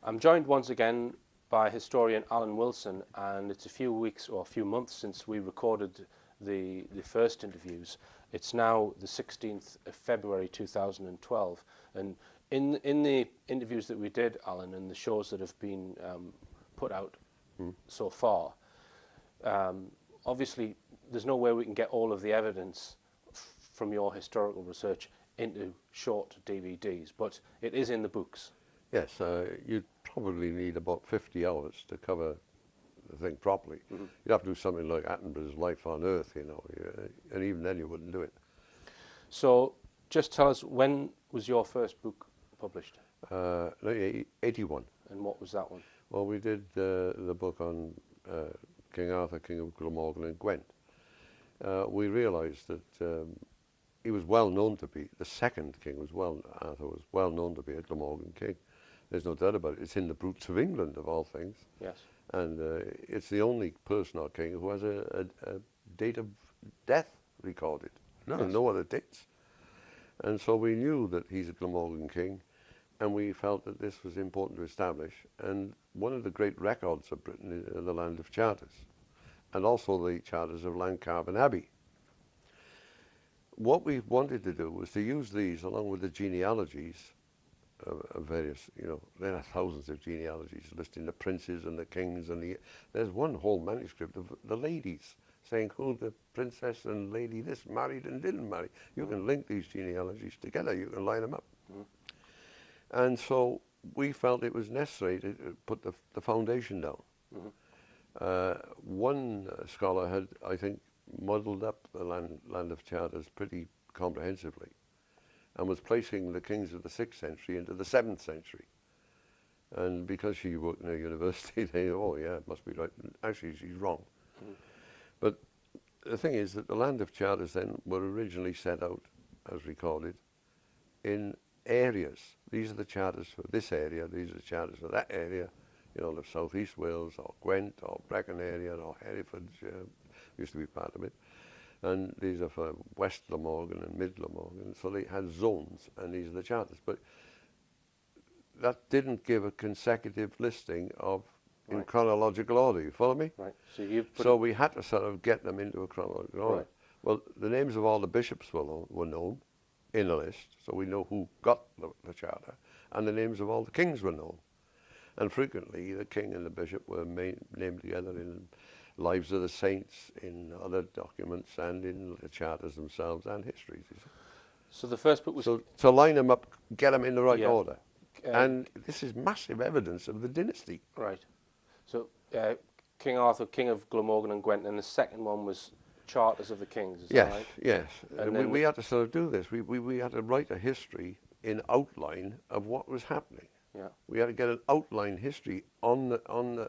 I'm joined once again by historian Alan Wilson, and it's a few weeks or a few months since we recorded the first interviews. It's now the 16th of February 2012, and in the interviews that we did, Alan, and the shows that have been put out so far, obviously there's no way we can get all of the evidence from your historical research into short DVDs, but it is in the books. Yes, you'd probably need about 50 hours to cover the thing properly. You'd have to do something like Attenborough's Life on Earth, you know, and even then you wouldn't do it. So just tell us, when was your first book published? 1981. And what was that one? Well, we did the book on King Arthur, King of Glamorgan and Gwent. We realised that he was well known to be, the second king Arthur was well known to be a Glamorgan king. There's no doubt about it. It's in the Brutes of England, of all things. Yes. And it's the only person or king who has a date of death recorded. No other dates. And so we knew that he's a Glamorgan king, and we felt that this was important to establish. And one of the great records of Britain is the land of charters, and also the charters of Langcarvan Abbey. What we wanted to do was to use these along with the genealogies of various, you know, there are thousands of genealogies listing the princes and the kings, and there's one whole manuscript of the ladies saying who the princess and lady this married and didn't marry. You can link these genealogies together, you can line them up. And so we felt it was necessary to put the foundation down. One scholar had, I think, modelled up the land of charters pretty comprehensively, and was placing the kings of the 6th century into the 7th century. And because she worked in a university, they, oh yeah, it must be right. Actually, she's wrong. But the thing is that the land of charters then were originally set out, as recorded, in areas. These are the charters for this area, these are the charters for that area, you know, the South East Wales, or Gwent, or Brecon area, or Hereford used to be part of it. And these are for West Glamorgan and Mid Glamorgan, so they had zones, and these are the charters. But that didn't give a consecutive listing of in chronological order. You follow me? Right. So we had to sort of get them into a chronological order. Well, the names of all the bishops were known in a list, so we know who got the charter, and the names of all the kings were known. And frequently, the king and the bishop were named together in Lives of the Saints, in other documents, and in the charters themselves and histories. So the first book was... So to line them up, get them in the right order. And this is massive evidence of the dynasty. Right. So King Arthur, King of Glamorgan and Gwent, and the second one was Charters of the Kings, is that right? Yes. And we had to sort of do this. We had to write a history in outline of what was happening. Yeah. We had to get an outline history on the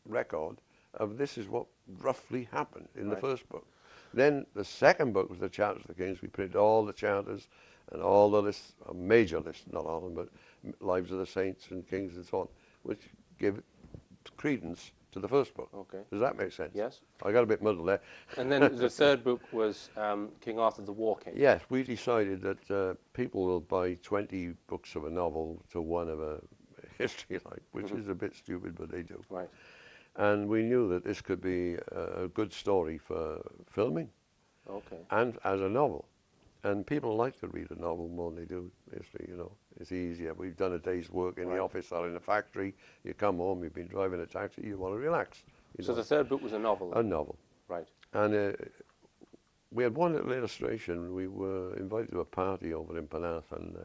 record of this is what roughly happened in the first book. Then the second book was the Charters of the Kings. We printed all the charters and all the lists, a major list, not all of them, but Lives of the Saints and Kings and so on, which give credence to the first book. Okay. Does that make sense? Yes. I got a bit muddled there. And then the third book was King Arthur the War King. Yes, we decided that people will buy 20 books of a novel to one of a history, like, which is a bit stupid, but they do. Right. And we knew that this could be a good story for filming, and as a novel. And people like to read a novel more than they do history, you know. It's easier. We've done a day's work in the office or in the factory. You come home, you've been driving a taxi, you want to relax. So the third book was a novel? A novel. Right. And we had one little illustration. We were invited to a party over in Penarth, and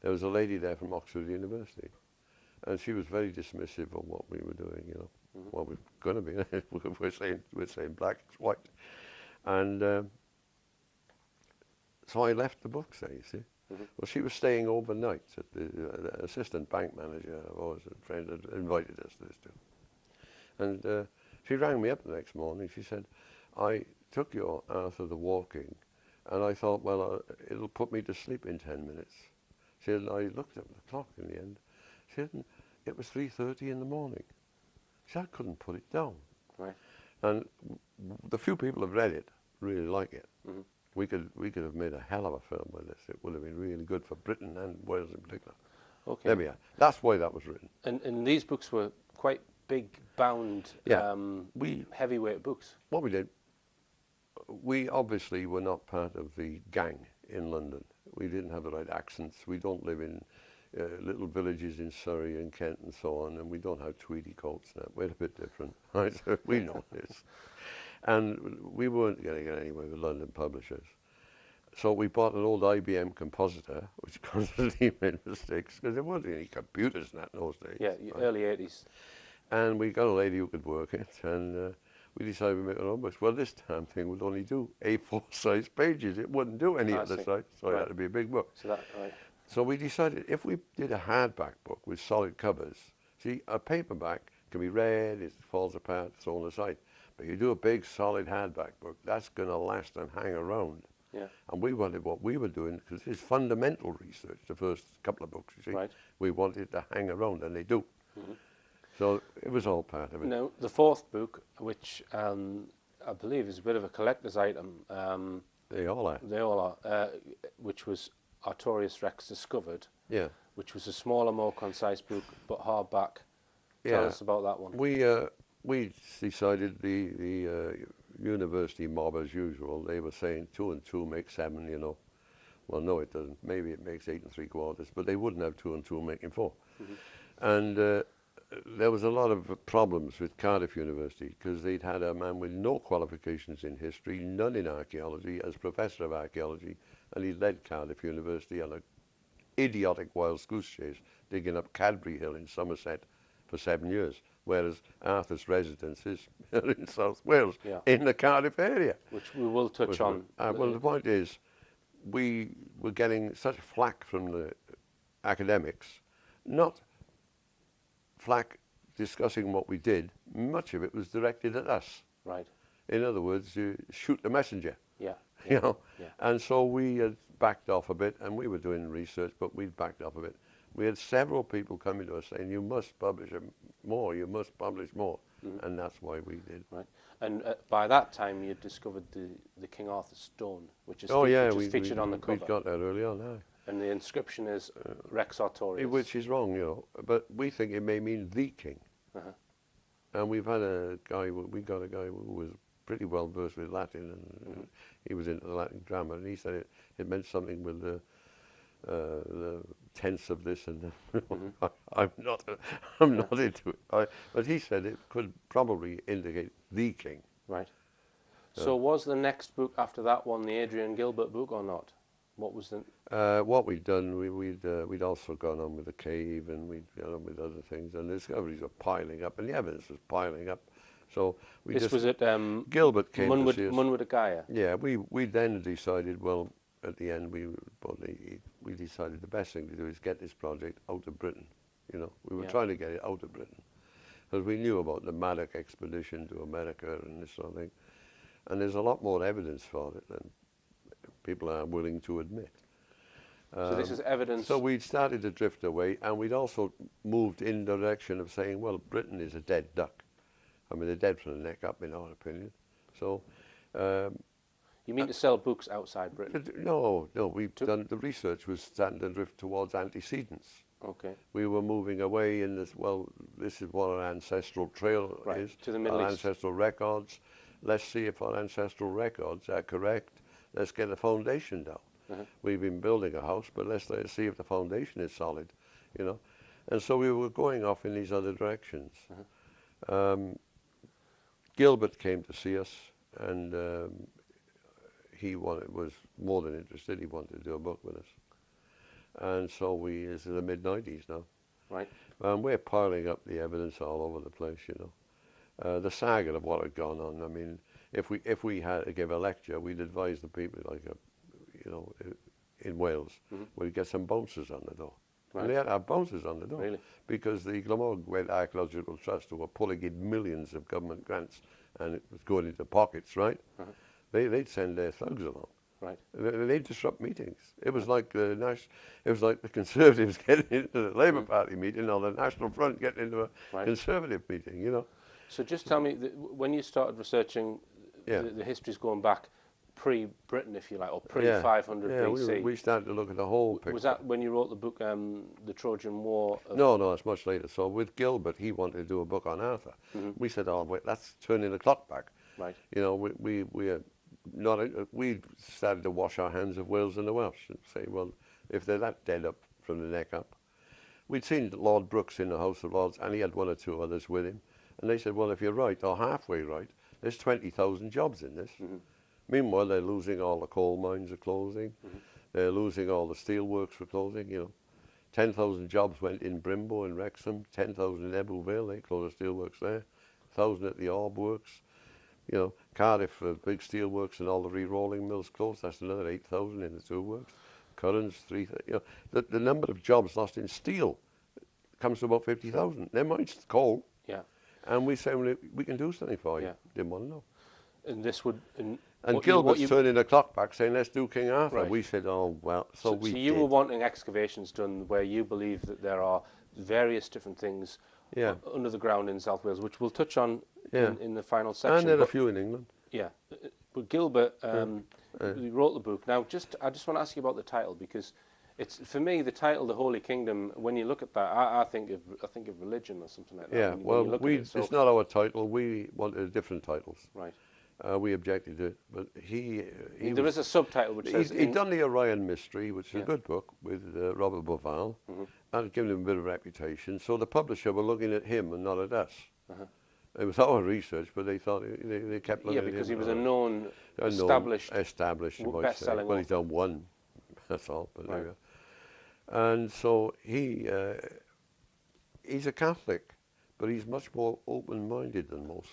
there was a lady there from Oxford University. And she was very dismissive of what we were doing, you know. Well, we're going to be. we're saying black, it's white. And so I left the books there, you see. Well, she was staying overnight at the assistant bank manager, was a friend had invited us to this too. And she rang me up the next morning. She said, I took your Arthur the Walking, and I thought, well, it'll put me to sleep in 10 minutes. She said, I looked at the clock in the end. She said, it was 3:30 in the morning. She said, I couldn't put it down. Right. And the few people who have read it really like it. We could have made a hell of a film with this. It would have been really good for Britain and Wales in particular. Okay. There we are. That's why that was written. And these books were quite big, bound, heavyweight books. What we did, we obviously were not part of the gang in London. We didn't have the right accents. We don't live in little villages in Surrey and Kent and so on, and we don't have tweedy coats now. We're a bit different, right? So we know this. And we weren't going to get anywhere with London publishers. So we bought an old IBM compositor, which constantly made mistakes, because there weren't any computers in those days. Yeah, right? Early 80s. And we got a lady who could work it, and we decided to make our own books. Well, this damn thing would only do A4 size pages. It wouldn't do any other size, so it had to be a big book. So we decided if we did a hardback book with solid covers, see, a paperback can be read, it falls apart, thrown aside. But you do a big, solid hardback book, that's going to last and hang around. Yeah. And we wanted what we were doing, because it's fundamental research, the first couple of books, you see. Right. We wanted to hang around, and they do. So it was all part of it. Now, the fourth book, which I believe is a bit of a collector's item. They all are. They all are, which was Artorius Rex Discovered. Yeah. Which was a smaller, more concise book, but hardback. Tell us about that one. We decided the university mob, as usual, they were saying 2 and 2 make 7, you know. Well, no, it doesn't. Maybe it makes 8 3/4, but they wouldn't have 2 and 2 making 4. And there was a lot of problems with Cardiff University, because they'd had a man with no qualifications in history, none in archaeology, as professor of archaeology, and he led Cardiff University on an idiotic wild goose chase, digging up Cadbury Hill in Somerset for 7 years. Whereas Arthur's residence is in South Wales, in the Cardiff area. Which we will touch on. Well, the point is, we were getting such flack from the academics, not flack discussing what we did. Much of it was directed at us. Right. In other words, you shoot the messenger. Yeah. You know. Yeah. And so we had backed off a bit, and we were doing research, but we'd backed off a bit. We had several people coming to us saying, you must publish more, you must publish more. And that's why we did. Right. And by that time, you had discovered the King Arthur stone, which is, featured on the cover. We got that early on, now. And the inscription is Rex Artorius. Which is wrong, you know, but we think it may mean the king. And we've had we got a guy who was pretty well versed with Latin, and he was into the Latin grammar, and he said it meant something with the tense of this and that. I'm not into it. But he said it could probably indicate the king. Right. So was the next book after that one the Adrian Gilbert book or not? What was the? What we'd done, we'd also gone on with the cave, and we'd gone on with other things, and the discoveries were piling up, and the evidence was piling up. So this was at Gilbert came to see us. Munwood Gaia. Yeah, we then decided, well, at the end we decided the best thing to do is get this project out of Britain. You know, we were trying to get it out of Britain, because we knew about the Maddox expedition to America and this sort of thing, and there's a lot more evidence for it than people are willing to admit. So this is evidence. So we'd started to drift away, and we'd also moved in the direction of saying, well, Britain is a dead duck. I mean, they're dead from the neck up, in our opinion. So. You mean to sell books outside Britain? No. We've done the research was starting to drift towards antecedents. Okay. We were moving away in this. Well, this is what our ancestral trail is. To the Middle Our East. ancestral records. Let's see if our ancestral records are correct. Let's get a foundation down. We've been building a house, but let's see if the foundation is solid, you know. And so we were going off in these other directions. Gilbert came to see us, and he was more than interested. He wanted to do a book with us. And so this is the mid-90s now. Right. And we're piling up the evidence all over the place, you know. the saga of what had gone on. I mean, if we had to give a lecture, we'd advise the people, like, you know, in Wales, we'd get some bouncers on the door. Right. And they had to have bouncers on the door. Really? Because the Glamorgan Archaeological Trust, who were pulling in millions of government grants, and it was going into pockets, right? They'd send their thugs along. Right. They'd disrupt meetings. It was like it was like the Conservatives getting into the Labour Party meeting, or the National Front getting into a Conservative meeting, you know. So just tell me, when you started researching the histories going back pre-Britain, if you like, or pre-500 BC. We started to look at the whole picture. Was that when you wrote the book, The Trojan War? No, it's much later. So with Gilbert, he wanted to do a book on Arthur. We said, oh, wait, that's turning the clock back. Right. You know, we started to wash our hands of Wales and the Welsh and say, well, if they're that dead up from the neck up. We'd seen Lord Brooks in the House of Lords, and he had one or two others with him. And they said, well, if you're right, or halfway right, there's 20,000 jobs in this. Meanwhile, they're losing all the coal mines are closing. They're losing all the steelworks for closing, you know. 10,000 jobs went in Brimbo and Wrexham, 10,000 in Ebbw they closed the steelworks there, 1,000 at the Orb Works. You know, Cardiff, big steelworks and all the re-rolling mills closed. That's another 8,000 in the two works. Currans, 3,000. You know, the number of jobs lost in steel comes to about 50,000. Never mind coal. Yeah. And we say, well, we can do something for you. Yeah. Didn't want to know. And this would... And Gilbert's turning the clock back, saying, let's do King Arthur. Right. We said, oh, well, so we you did. were wanting excavations done where you believe that there are various different things under the ground in South Wales, which we'll touch on in the final section. And there are a few in England. Yeah. But Gilbert, he wrote the book. Now, I just want to ask you about the title, because it's, for me, the title, The Holy Kingdom, when you look at that, I think of religion or something like that. Yeah, it's not our title. We wanted different titles. Right. We objected to it, but there is a subtitle which says... He'd done the Orion Mystery, which is a good book, with Robert Boval, and given him a bit of reputation. So the publisher were looking at him and not at us. It was our research, but they thought they kept looking at him. Yeah, because he was a known, established best-selling. Well, he's done one, that's all. But there you go. And so he's a Catholic, but he's much more open-minded than most.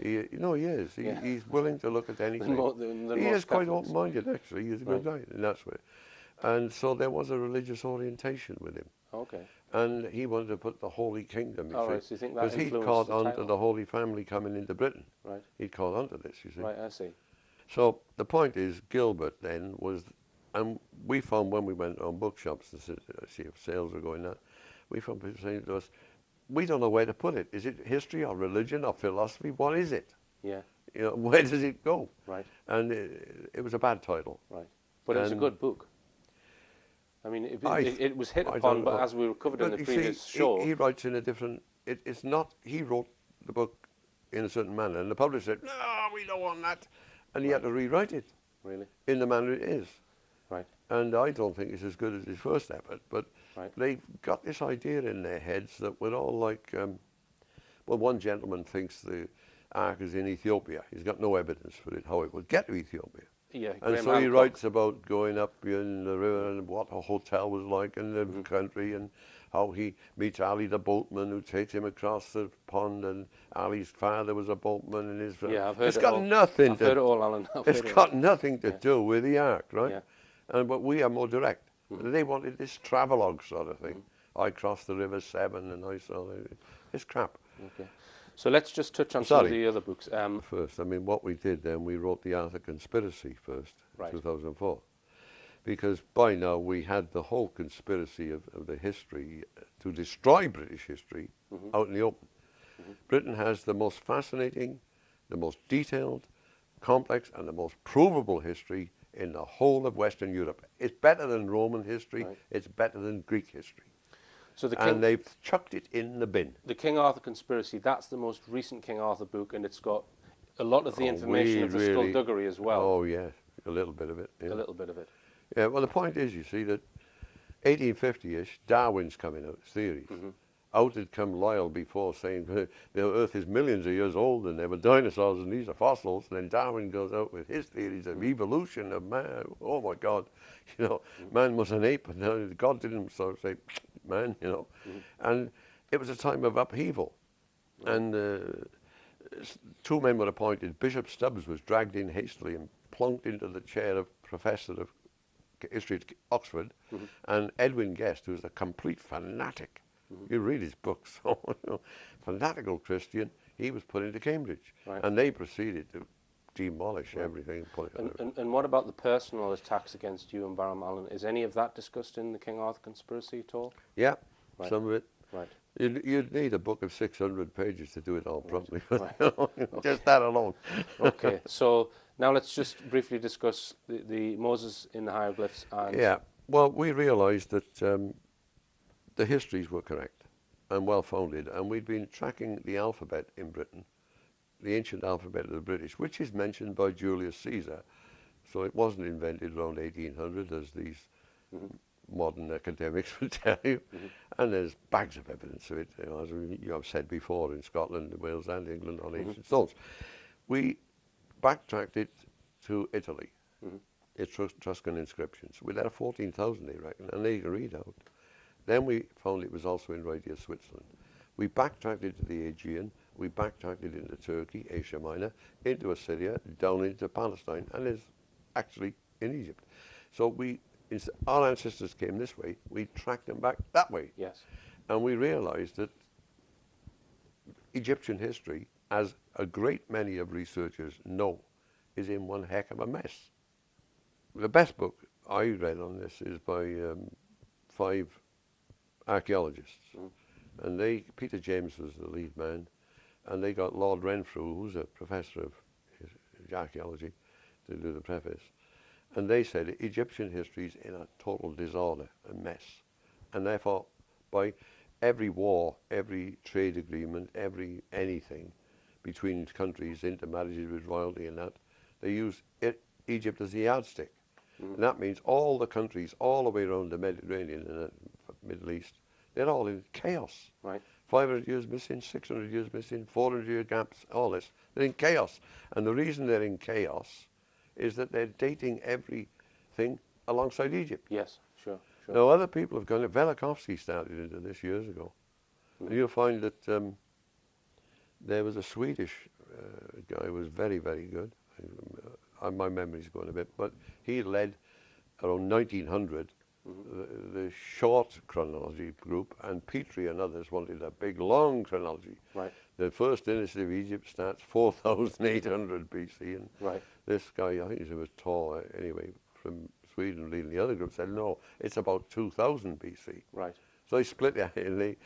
He is. He's willing to look at anything. He is quite open-minded, actually. He's a good guy in that way. And so there was a religious orientation with him. Okay. And he wanted to put the Holy Kingdom, so you think that because he'd caught on to the Holy Family coming into Britain. Right. He'd caught on to this, you see. Right, I see. So the point is, Gilbert then was, and we found when we went on bookshops to see if sales were going up, we found people saying to us, we don't know where to put it. Is it history or religion or philosophy? What is it? Yeah. You know, where does it go? Right. And it was a bad title. Right. But it was a good book. I mean, it was hit upon, but as we covered in the previous show... He writes in a different... It's not... He wrote the book in a certain manner, and the publisher said, no, we don't want that. And he had to rewrite it. Really? In the manner it is. Right. And I don't think it's as good as his first effort, but they've got this idea in their heads that we're all like... well, one gentleman thinks the Ark is in Ethiopia. He's got no evidence for it, how it would get to Ethiopia. Yeah, and so he writes about going up in the river and what a hotel was like in the country, and how he meets Ali the boatman who takes him across the pond, and Ali's father was a boatman, and his I've heard it's got nothing. I've heard it all, Alan. It's got nothing to do with the Ark, right? Yeah. But we are more direct. They wanted this travelogue sort of thing. I crossed the River Severn and I saw it's crap. Okay. So let's just touch on some of the other books. First, I mean, what we did then, we wrote the Arthur Conspiracy first, 2004. Because by now we had the whole conspiracy of the history to destroy British history out in the open. Britain has the most fascinating, the most detailed, complex, and the most provable history in the whole of Western Europe. It's better than Roman history. It's better than Greek history. So and they've chucked it in the bin. The King Arthur Conspiracy, that's the most recent King Arthur book, and it's got a lot of the information of the skullduggery as well. Oh, yes, a little bit of it. Yeah. A little bit of it. Yeah, well, the point is, you see, that 1850-ish, Darwin's coming out, his theories. Out had come Lyell before saying the Earth is millions of years old and there were dinosaurs and these are fossils. And then Darwin goes out with his theories of evolution of man. Oh, my God, you know, man was an ape, and God didn't sort of say, man, you know. And it was a time of upheaval. And two men were appointed. Bishop Stubbs was dragged in hastily and plunked into the chair of Professor of History at Oxford, and Edwin Guest, who's a complete fanatic. You read his books, fanatical Christian, he was put into Cambridge. Right. And they proceeded to demolish everything and put it And what about the personal attacks against you and Barham Allen? Is any of that discussed in the King Arthur conspiracy at all? Yeah, Right. some of it. Right. You'd need a book of 600 pages to do it all properly. Right. Just that alone. Okay, so now let's just briefly discuss the Moses in the hieroglyphs. And Yeah, well, we realised that the histories were correct and well-founded, and we'd been tracking the alphabet in Britain, the ancient alphabet of the British, which is mentioned by Julius Caesar. So it wasn't invented around 1800, as these modern academics will tell you. And there's bags of evidence of it, as you have said before, in Scotland, Wales and England on ancient stones. We backtracked it to Italy, Etruscan inscriptions. We had 14,000, they reckon, and they can read out. Then we found it was also in right here, Switzerland. We backtracked it to the Aegean, we backtracked it into Turkey, Asia Minor, into Assyria, down into Palestine, and it's actually in Egypt. So our ancestors came this way, we tracked them back that way. Yes. And we realized that Egyptian history, as a great many of researchers know, is in one heck of a mess. The best book I read on this is by 5 archaeologists. And Peter James was the lead man, and they got Lord Renfrew, who's a professor of archaeology, to do the preface. And they said Egyptian history is in a total disorder, a mess. And therefore, by every war, every trade agreement, every anything between countries, intermarriages with royalty and that, they use Egypt as the yardstick. And that means all the countries all the way around the Mediterranean and the Middle East, they're all in chaos. Right. 500 years missing, 600 years missing, 400-year gaps, all this. They're in chaos. And the reason they're in chaos is that they're dating everything alongside Egypt. Yes, sure. Now, other people have gone, Velikovsky started into this years ago. And you'll find that there was a Swedish guy who was very, very good. My memory's going a bit, but he led around 1900 the short chronology group, and Petrie and others wanted a big, long chronology. Right. The first dynasty of Egypt starts 4,800 BC, and this guy, I think he was tall anyway, from Sweden, leading the other group, said no, it's about 2000 BC. Right. So they split it, and they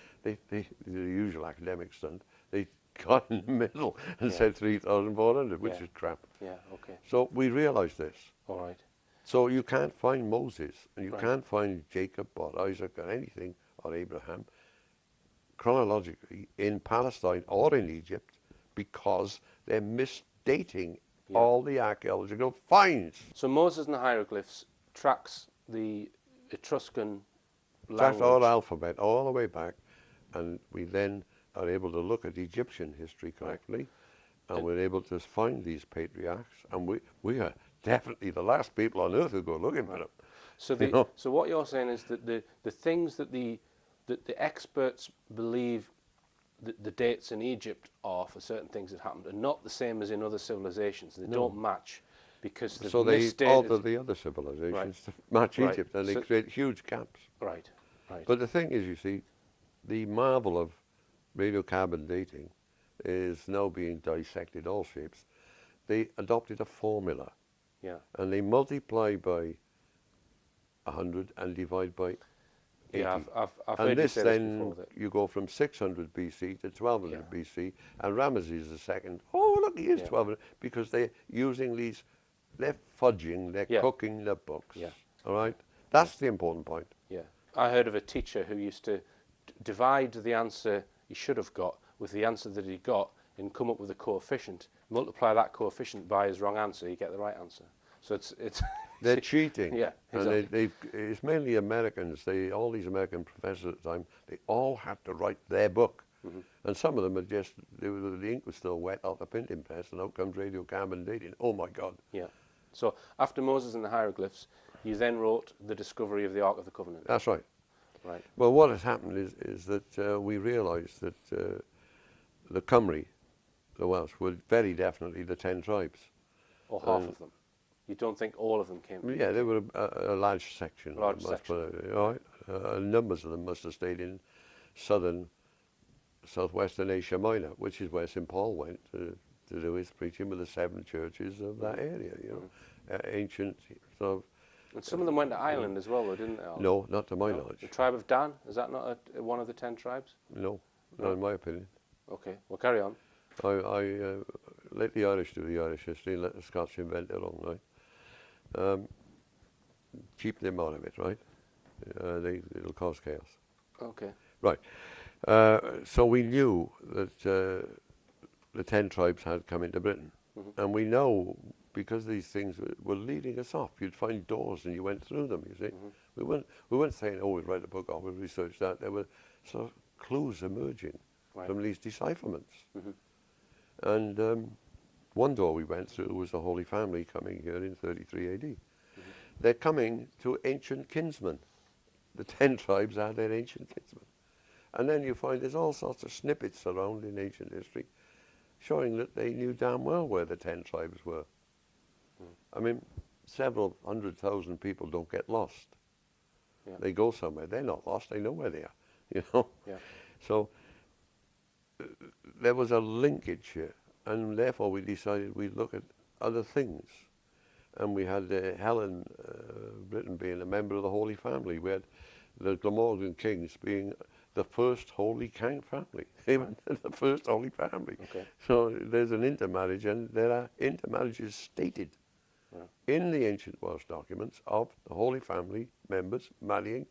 the usual academic stunt. They got in the middle and said 3,400, which is crap. Yeah. Okay. So we realised this. All right. So you can't find Moses, and you can't find Jacob or Isaac or anything, or Abraham, chronologically in Palestine or in Egypt, because they're misdating all the archaeological finds. So Moses and the hieroglyphs tracks the Etruscan language. Tracks our alphabet all the way back, and we then are able to look at Egyptian history correctly, and we're able to find these patriarchs, and we are definitely the last people on earth who go looking for them. So so what you're saying is that the things that the experts believe that the dates in Egypt are for certain things that happened are not the same as in other civilizations. They don't match because so they alter the other civilizations to match Egypt, and they create huge gaps. Right. Right. But the thing is, you see, the marvel of radiocarbon dating is now being dissected all shapes. They adopted a formula. Yeah. And they multiply by 100 and divide by 80. Yeah, I've and heard this you say then, this before. That you go from 600 BC to 1200 BC, and Ramesses II, oh look, he is 1200, because they're using these, they're fudging, they're cooking the books. Yeah. All right? That's the important point. Yeah. I heard of a teacher who used to divide the answer he should have got with the answer that he got and come up with a coefficient. Multiply that coefficient by his wrong answer, you get the right answer. So it's they're cheating. Yeah, exactly. And it's mainly Americans. All these American professors at the time, they all had to write their book. And some of them had just, the ink was still wet out the printing press, and out comes radiocarbon dating. Oh my God. Yeah. So after Moses and the hieroglyphs, you then wrote the discovery of the Ark of the Covenant. That's right. Right. Well, what has happened is that we realised that the Cymry the Welsh were very definitely the 10 tribes. Or half of them? You don't think all of them came to Yeah, UK? they were a large section. Large section. All right. Numbers of them must have stayed in southern, southwestern Asia Minor, which is where St. Paul went to do his preaching with the 7 churches of that area, you know, ancient sort of. And some of them went to Ireland as well, though, didn't they? Alan? No, not to my No? knowledge. The tribe of Dan, is that not one of the 10 tribes? No, No? not in my opinion. Okay, well, carry on. I let the Irish do the Irish history and let the Scots invent their own, right? Keep them out of it, right? It'll cause chaos. Okay. Right. So we knew that the 10 tribes had come into Britain. And we know, because these things were leading us off, you'd find doors and you went through them, you see. We weren't saying, oh, we'd write a book, or we'd research that. There were sort of clues emerging from these decipherments. And one door we went through was the Holy Family coming here in 33 AD. They're coming to ancient kinsmen. The 10 tribes are their ancient kinsmen. And then you find there's all sorts of snippets around in ancient history showing that they knew damn well where the 10 tribes were. I mean, several 100,000 people don't get lost. Yeah. They go somewhere. They're not lost. They know where they are, you know. Yeah. So there was a linkage here, and therefore we decided we'd look at other things. And we had Helen, Britain, being a member of the Holy Family. We had the Glamorgan kings being the first Holy King family. They were the first Holy Family. Okay. So there's an intermarriage, and there are intermarriages stated in the ancient Welsh documents of the Holy Family members marrying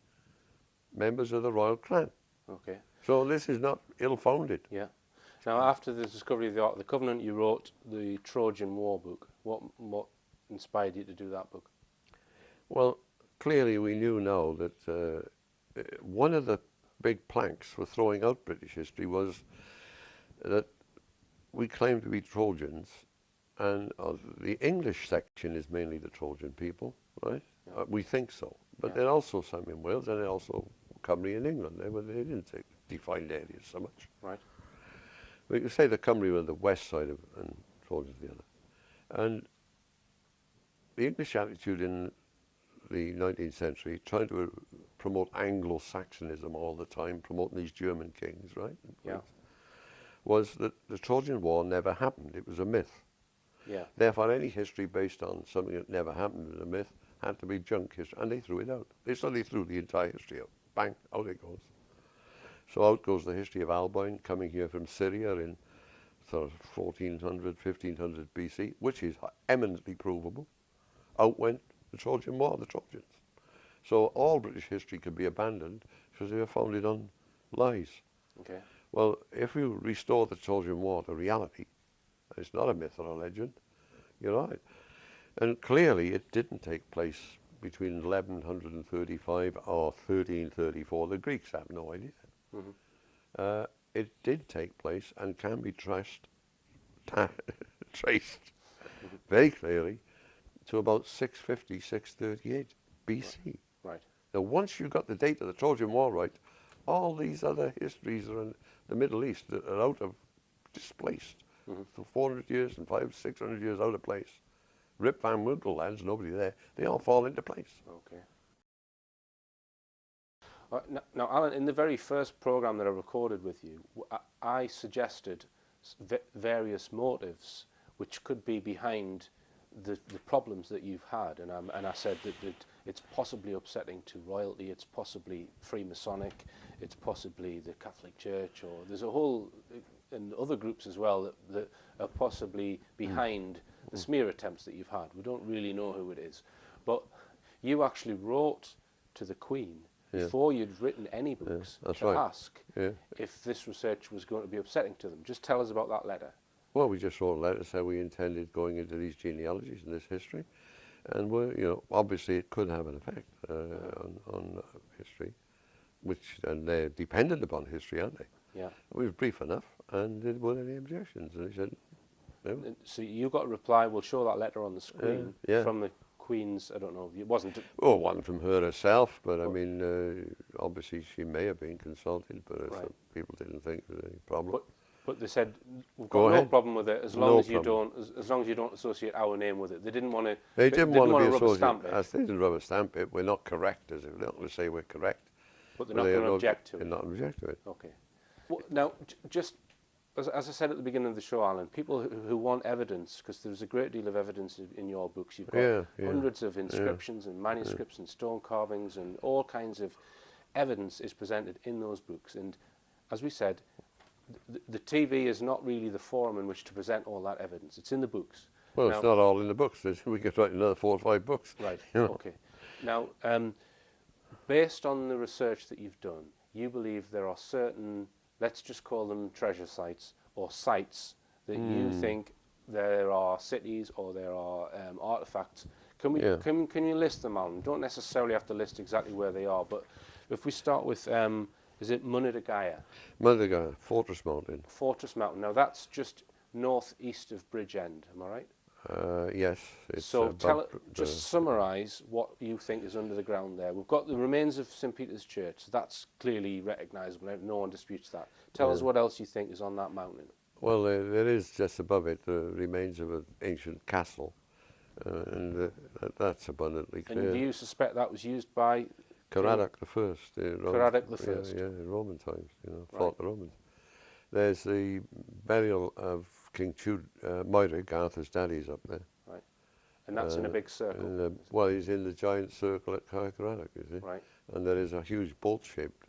members of the royal clan. Okay. So this is not ill-founded. Yeah. Now, after the discovery of the Ark of the Covenant, you wrote the Trojan War book. What inspired you to do that book? Well, clearly we knew now that one of the big planks for throwing out British history was that we claim to be Trojans, and the English section is mainly the Trojan people, right? Yeah. We think so, but there are also some in Wales, and also Cymru in England. They didn't take defined areas so much. Right. We can say the Cymru were the west side of, and Trojans the other. And the English attitude in the 19th century, trying to promote Anglo-Saxonism all the time, promoting these German kings, right? Yeah. Was that the Trojan War never happened. It was a myth. Yeah. Therefore, any history based on something that never happened as a myth had to be junk history, and they threw it out. They threw the entire history out. Bang, out it goes. So out goes the history of Alboin coming here from Syria in sort of 1400, 1500 BC, which is eminently provable. Out went the Trojan War, the Trojans. So all British history could be abandoned because they were founded on lies. Okay. Well, if you restore the Trojan War to reality, it's not a myth or a legend, you're right. And clearly it didn't take place between 1135 or 1334. The Greeks have no idea. It did take place and can be traced very clearly to about 650, 638 BC. Right. Now, once you got the date of the Trojan War right, all these other histories are in the Middle East that are out of displaced. So 400 years and 500, 600 years out of place. Rip Van Winkle lands, nobody there. They all fall into place. Okay. Now, Alan, in the very first program that I recorded with you, I suggested various motives which could be behind the problems that you've had, and I said that it's possibly upsetting to royalty, it's possibly Freemasonic, it's possibly the Catholic Church, or there's a whole, and other groups as well that are possibly behind the smear attempts that you've had. We don't really know who it is, but you actually wrote to the Queen before you'd written any books to ask if this research was going to be upsetting to them. Just tell us about that letter. Well, we just wrote a letter saying we intended going into these genealogies and this history, and obviously it could have an effect on history, and they're dependent upon history, aren't they? Yeah. We were brief enough, and there weren't any objections, and he said, no. So you got a reply. We'll show that letter on the screen from the Queen's. I don't know. It wasn't. Oh, one from her herself, but I mean, obviously she may have been consulted, but some people didn't think there was any problem. But they said we've Go got no ahead. problem with it as long No as you problem. don't as long as you don't associate our name with it. They didn't want to. They didn't want to be rubber associated. stamp it, As they didn't rubber stamp it. We're not correct, as if they're not going to say we're correct. but they're not going to object to They're it. not object to it. Okay. Well, now, just as I said at the beginning of the show, Alan, people who want evidence, because there's a great deal of evidence in your books. You've got hundreds of inscriptions and manuscripts and stone carvings and all kinds of evidence is presented in those books. And as we said, the TV is not really the forum in which to present all that evidence. It's in the books. Well, now, it's not all in the books. We could write another 4 or 5 books. Right, You know? okay. Now, based on the research that you've done, you believe there are certain, let's just call them treasure sites or sites that you think there are cities or there are artifacts. Can you list them, Alan? You don't necessarily have to list exactly where they are, but if we start with, is it Munadagaya? Munadagaya, Fortress Mountain. Fortress Mountain. Now that's just northeast of Bridgend, am I right? Yes. It's So just summarise what you think is under the ground there. We've got the remains of St Peter's Church. So that's clearly recognisable. No one disputes that. Tell us what else you think is on that mountain. Well, there is just above it the remains of an ancient castle, and that's abundantly clear. And do you suspect that was used by Caradoc the First. Caradoc the First? Yeah, in Roman times, fought the Romans. There's the burial of King Moiric, Arthur's daddy's up there. Right. And that's in a big circle? Well, he's in the giant circle at Caradoc, you see. Right. And there is a huge bolt-shaped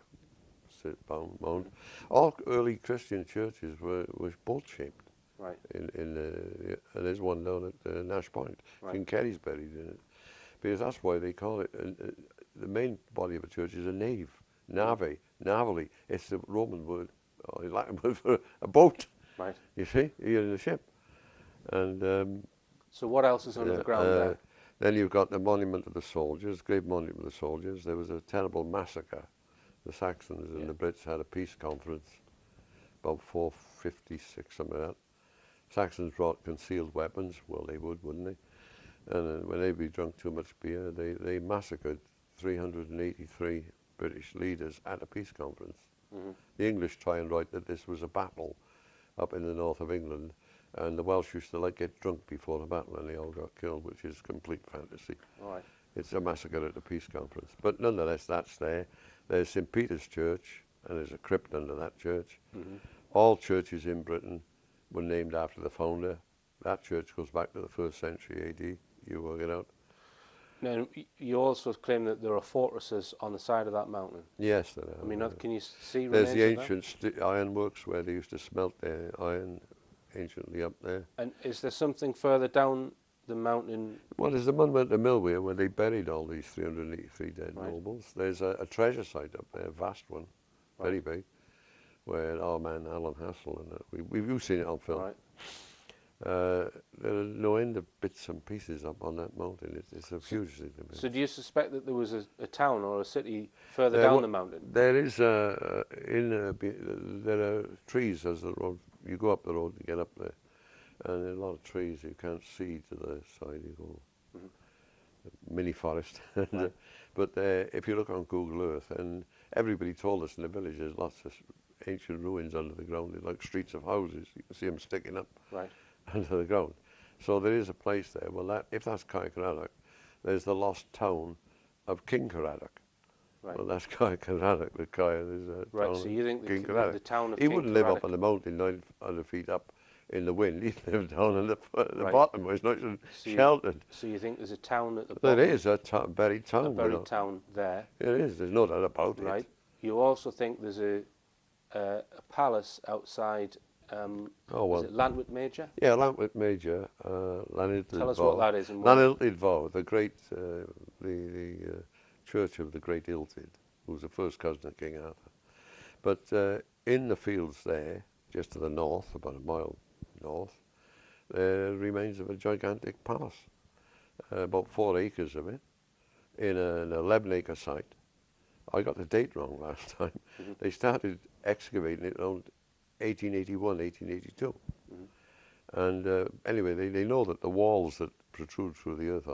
mound. All early Christian churches were bolt-shaped. Right. And there's one down at Nash Point. Right. King Kerry's buried in it. Because that's why they call it, the main body of a church is a nave, navally. It's the Roman word, or the Latin word for a boat. Right. You see, you're in a ship. And so what else is under the ground there? then you've got the Monument of the Soldiers, Great Monument of the Soldiers. There was a terrible massacre. The Saxons and the Brits had a peace conference about 456, something like that. Saxons brought concealed weapons. Well, they would, wouldn't they? And when they'd drunk too much beer, they massacred 383 British leaders at a peace conference. The English try and write that this was a battle up in the north of England, and the Welsh used to get drunk before the battle, and they all got killed, which is complete fantasy. All right. It's a massacre at a peace conference. But nonetheless, that's there. There's St Peter's Church, and there's a crypt under that church. All churches in Britain were named after the founder. That church goes back to the 1st century AD. You work it out. Now, you also claim that there are fortresses on the side of that mountain. Yes, there are. I mean, can you see There's remains the of ancient ironworks where they used to smelt their iron anciently up there. that? And is there something further down the mountain? Well, there's the monument at Millway where they buried all these 383 dead Right. nobles. There's a treasure site up there, a vast one, very big, where our man Alan Hassel and we've seen it on film. Right. There are no end of bits and pieces up on that mountain. It's a huge city. So do you suspect that there was a town or a city further down the mountain? There is there are trees as the road. You go up the road to get up there, and there are a lot of trees you can't see to the side. You go mini forest. Right. But if you look on Google Earth, and everybody told us in the village, there's lots of ancient ruins under the ground. They're like streets of houses. You can see them sticking up. Right. Under the ground. So there is a place there. Well, if that's Caradoc, there's the lost town of King Caradoc. Right. Well, that's Caradoc. The is a Right. town So you think King the town of He King wouldn't live up Caradoc- on the mountain 900 feet up in the wind. He'd live down in the Right. bottom where it's nice and So sheltered. So you think there's a town at the There bottom? is a buried town. A you buried know. town there. It is. There's no doubt about Right. it. You also think there's a palace outside. Well. Is it Llantwit Major? Yeah, Llantwit Major, Llaniltyd Tell us Vawr. what that is. And where- Llaniltyd Vawr, the great, the church of the great Iltyd, who was the first cousin of King Arthur. But in the fields there, just to the north, about a mile north, there remains of a gigantic palace, about 4 acres of it, in an 11-acre site. I got the date wrong last time. They started excavating it around 1881, 1882. And anyway, they know that the walls that protrude through the earth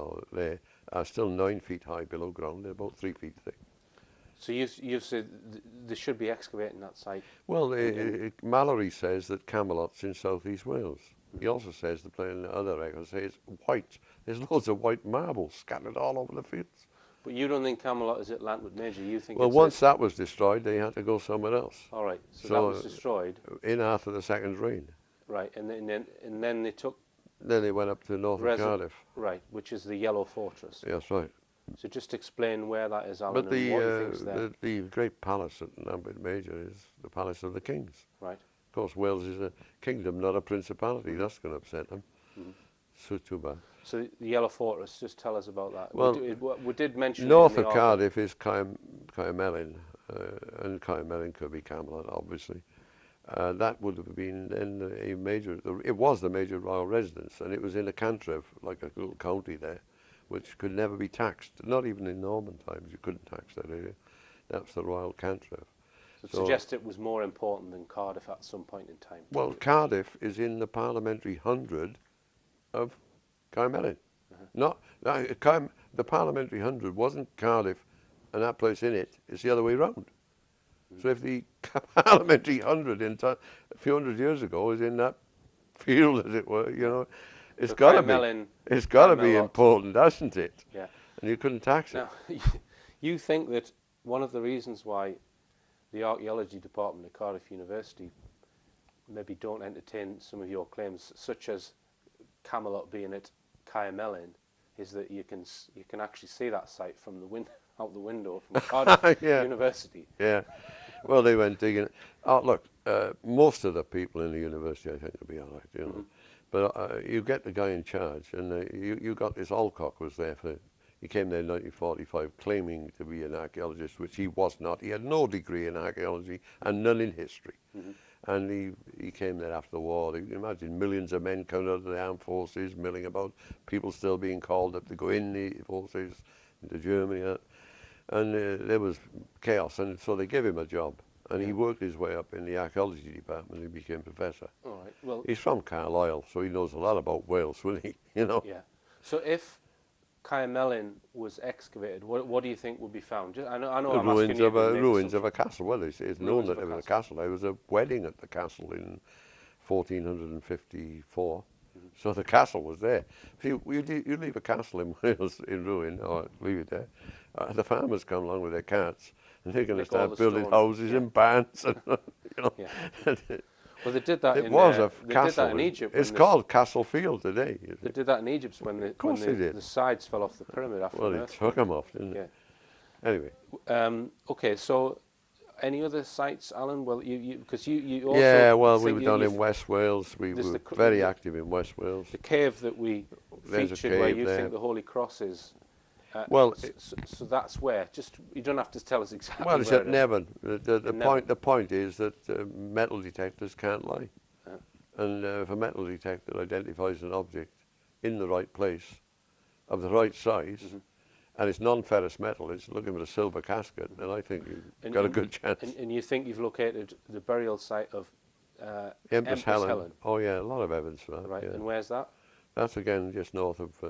are still 9 feet high below ground. They're about 3 feet thick. So you said they should be excavating that site. Well, Mallory says that Camelot's in southeast Wales. He also says, the other records say it's white. There's loads of white marble scattered all over the fields. But you don't think Camelot is at Lantwood Major? You think Well, it's once that was destroyed, they had to go somewhere else. all right. So that was destroyed. In after the second reign. Right, and then they took. Then they went up to north of Cardiff. Right, which is the Yellow Fortress. Yes, right. So just explain where that is, Alan, But and what you think's there. the great palace at Lambeth Major is the Palace of the Kings. Right. Of course, Wales is a kingdom, not a principality. That's going to upset them. So too bad. So the Yellow Fortress, just tell us about that. Well, we did mention north it in of the Cardiff is Caermelin, and Caermelin could be Camelot, obviously. That would have been then a major. It was the major royal residence, and it was in a cantref, like a little county there, which could never be taxed. Not even in Norman times, you couldn't tax that area. That's the royal cantref. So it suggests it was more important than Cardiff at some point in time. Well, Cardiff is in the parliamentary 100 of Caermelin. The parliamentary 100 wasn't Cardiff and that place in it. It's the other way round. So if the parliamentary 100 a few hundred years ago is in that field, as it were, you know, it's got to be. It's got to be important, hasn't it? Yeah. And you couldn't tax it. Now, you think that one of the reasons why the archaeology department at Cardiff University maybe don't entertain some of your claims, such as Camelot being at Caermelin, is that you can actually see that site from the out the window from Cardiff University. Yeah. Well, they went digging. Oh, look, most of the people in the university, I think, will be all right, you know. But you get the guy in charge, and you got this Alcock was there for. He came there in 1945 claiming to be an archaeologist, which he was not. He had no degree in archaeology and none in history. And he came there after the war. You can imagine millions of men coming out of the armed forces, milling about, people still being called up to go in the forces into Germany. And there was chaos, and so they gave him a job. And he worked his way up in the archaeology department and became professor. All right. Well, he's from Carlisle, so he knows a lot about Wales, wouldn't he? You know? Yeah. So if Caermelin was excavated, what do you think would be found? I know I'm ruins asking you ruins of a castle. Well, it's known that there was a castle. There was a wedding at the castle in 1454. So the castle was there. See, you leave a castle in Wales in ruin, or leave it there. The farmers come along with their carts, and they're going to start building houses and barns. And, you know. Yeah. Well, they did that. It was a castle. Did that in Egypt. It's called Castle Field today. They did that in Egypt when the sides fell off the pyramid after. Well, they took them off, didn't they? Yeah. Anyway. Okay, so any other sites, Alan? Well, because you also. Yeah, well, we were down in West Wales. We were very active in West Wales. The cave that we featured, where you think the Holy Cross is. Well, so that's where. Just you don't have to tell us exactly. Well, it's at Nevern. The point is that metal detectors can't lie, and if a metal detector identifies an object in the right place, of the right size, and it's non-ferrous metal, it's looking for a silver casket, then I think you've got a good chance. And you think you've located the burial site of Empress Helen? Oh yeah, a lot of evidence for that. Right, yeah. and where's that? That's again just south of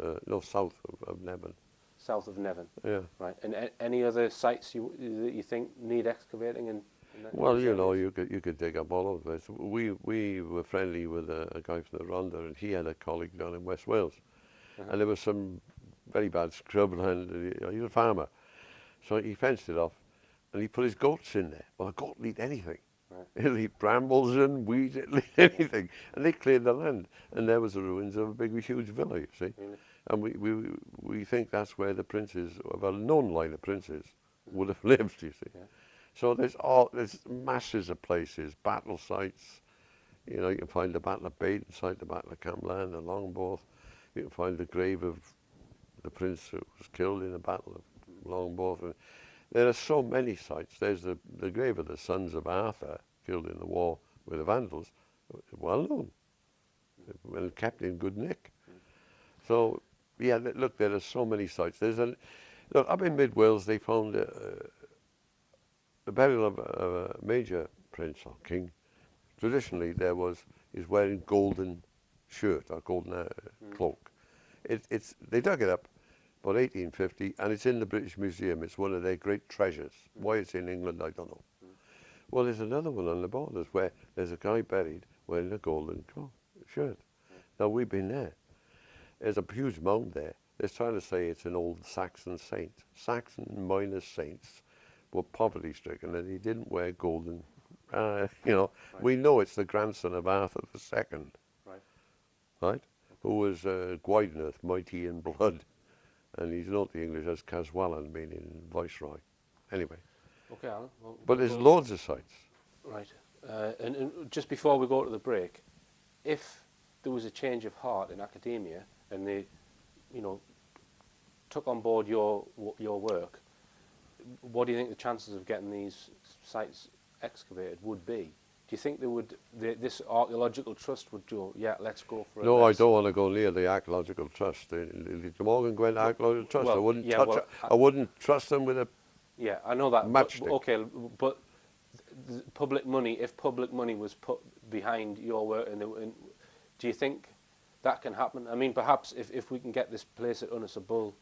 Nevern. South of Nevern. Yeah. Right. And any other sites that you think need excavating? Well, you know, you could dig up all of this. We were friendly with a guy from the Rhondda, and he had a colleague down in West Wales, and there was some very bad scrubland. He was a farmer, so he fenced it off, and he put his goats in there. Well, a goat will eat anything. Right. It'll eat brambles and weeds. It'll eat anything, and they cleared the land, and there was the ruins of a big, huge villa. You see. Really? And we think that's where the princes, of a known line of princes, would have lived, you see. Yeah. So there's masses of places, battle sites. You know, you can find the Battle of Badenside, the Battle of Camlan, the Longbourth. You can find the grave of the prince who was killed in the Battle of Longbourth. And there are so many sites. There's the grave of the sons of Arthur, killed in the war with the Vandals, well known, and kept in good nick. So, yeah, look, there are so many sites. Look, up in Mid Wales, they found the burial of a major prince or king. Traditionally, he's wearing golden shirt or golden cloak. They dug it up, But 1850, and it's in the British Museum. It's one of their great treasures. Why it's in England, I don't know. Well, there's another one on the borders where there's a guy buried wearing a golden shirt. Now, we've been there. There's a huge mound there. They're trying to say it's an old Saxon saint. Saxon minor saints were poverty-stricken, and he didn't wear golden. We know it's the grandson of Arthur II, right? Who was Gwaednoth, mighty in blood. And he's known to the English as Caswallon, meaning viceroy. Anyway. Okay, Alan. Well, but there's loads of sites. Right. And just before we go to the break, if there was a change of heart in academia and they, took on board your work, what do you think the chances of getting these sites excavated would be? Do you think this archaeological trust would do? Yeah, let's go for it. No, I don't want to go near the archaeological trust. The Morgan Gwen archaeological trust. Well, I wouldn't yeah, touch well, it. I wouldn't trust them with a. Yeah, I know that. Matchstick. Okay, but public money. If public money was put behind your work, do you think that can happen? I mean, perhaps if we can get this place at Bull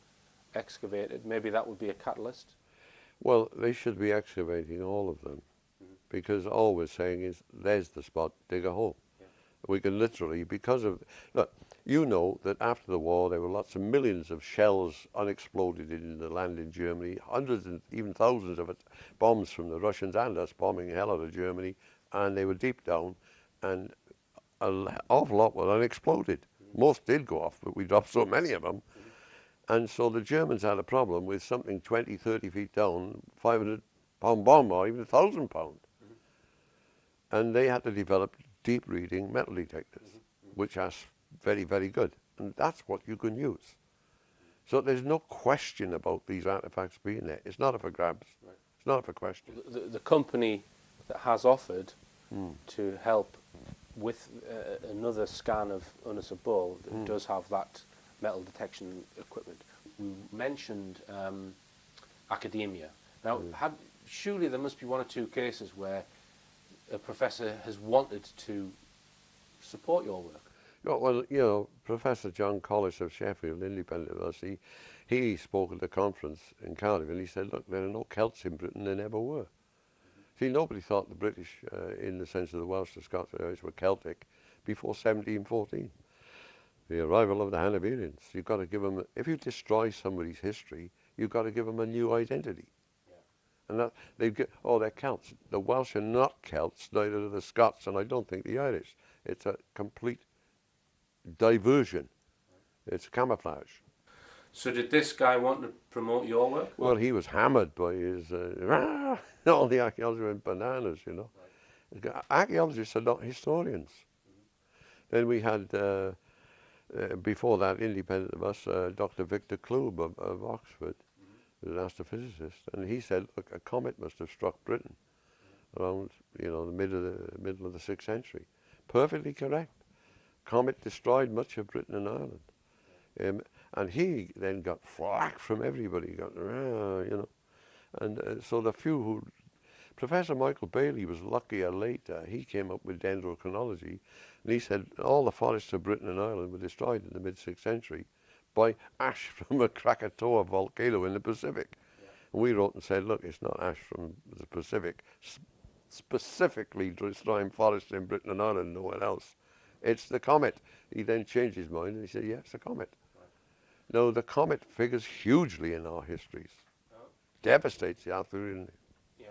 excavated, maybe that would be a catalyst. Well, they should be excavating all of them. Because all we're saying is, there's the spot, dig a hole. Yeah. We can literally, because of, look, you know that after the war there were lots of millions of shells unexploded in the land in Germany, hundreds and even thousands of bombs from the Russians and us bombing hell out of Germany, and they were deep down, and an awful lot were unexploded. Most did go off, but we dropped so many of them. And so the Germans had a problem with something 20, 30 feet down, 500-pound bomb or even 1,000-pound. And they had to develop deep reading metal detectors, which are very, very good. And that's what you can use. So there's no question about these artifacts being there. It's not up for grabs. Right. It's not up for question. The company that has offered to help with another scan of Bull does have that metal detection equipment. We mentioned academia. Now, surely there must be one or two cases where a professor has wanted to support your work. Well, Professor John Collis of Sheffield, independent of us, he spoke at the conference in Cardiff, and he said, look, there are no Celts in Britain, there never were. See, nobody thought the British, in the sense of the Welsh, the Scots, the Irish, were Celtic before 1714. The arrival of the Hanoverians. You've got to give them, if you destroy somebody's history, you've got to give them a new identity. And that they're Celts. The Welsh are not Celts, neither are the Scots, and I don't think the Irish. It's a complete diversion. It's camouflage. So did this guy want to promote your work? Well, he was hammered by his, all the archaeologists went bananas, Right. Archaeologists are not historians. Then we had, before that, independent of us, Dr. Victor Klub of Oxford, an astrophysicist, and he said, look, a comet must have struck Britain around, the middle of the 6th century. Perfectly correct. Comet destroyed much of Britain and Ireland. And he then got flack from everybody, and so the few who, Professor Michael Bailey was luckier later. He came up with dendrochronology, and he said all the forests of Britain and Ireland were destroyed in the mid-6th century by ash from a Krakatoa volcano in the Pacific. Yeah. And we wrote and said, look, it's not ash from the Pacific, specifically destroying forests in Britain and Ireland, nowhere else. It's the comet. He then changed his mind and he said, yeah, it's a comet. Right. No, the comet figures hugely in our histories. Oh. Devastates the Arthurian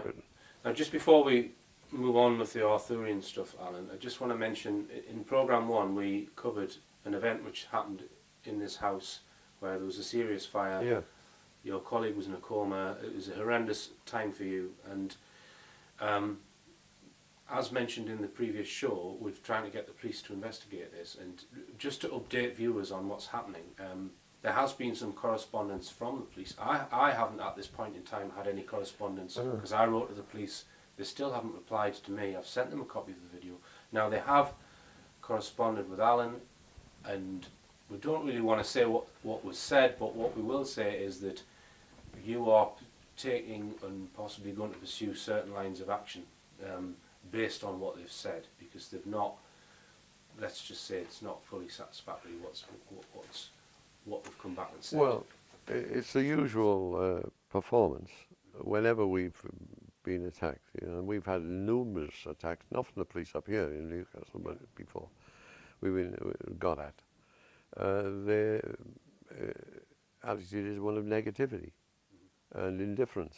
Britain. Now, just before we move on with the Arthurian stuff, Alan, I just want to mention, in Programme 1, we covered an event which happened in this house where there was a serious fire. Yeah. Your colleague was in a coma. It was a horrendous time for you, and as mentioned in the previous show, we're trying to get the police to investigate this. And just to update viewers on what's happening, there has been some correspondence from the police. I haven't at this point in time had any correspondence because I wrote to the police. They still haven't replied to me. I've sent them a copy of the video. Now, they have corresponded with Alan, and we don't really want to say what was said, but what we will say is that you are taking and possibly going to pursue certain lines of action based on what they've said, because they've not, let's just say it's not fully satisfactory what they've come back and said. Well, It's the usual performance whenever we've been attacked. You know, and we've had numerous attacks, not from the police up here in Newcastle, but before we've been got at. Their attitude is one of negativity and indifference.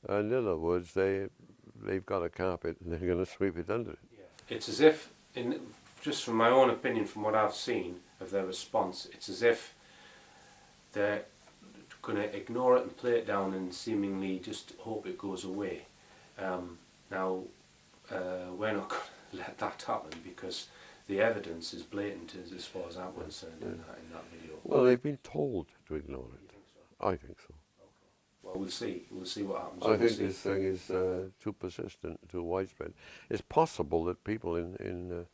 And in other words, they've got a carpet and they're going to sweep it under it. Yeah. It's as if, just from my own opinion, from what I've seen of their response, it's as if they're going to ignore it and play it down and seemingly just hope it goes away. Now, we're not going to let that happen because the evidence is blatant as far as I'm concerned in that video. Well, they've been told to ignore it. You think so? I think so. Well, we'll see. We'll see what happens. I think this thing is too persistent, too widespread. It's possible that people in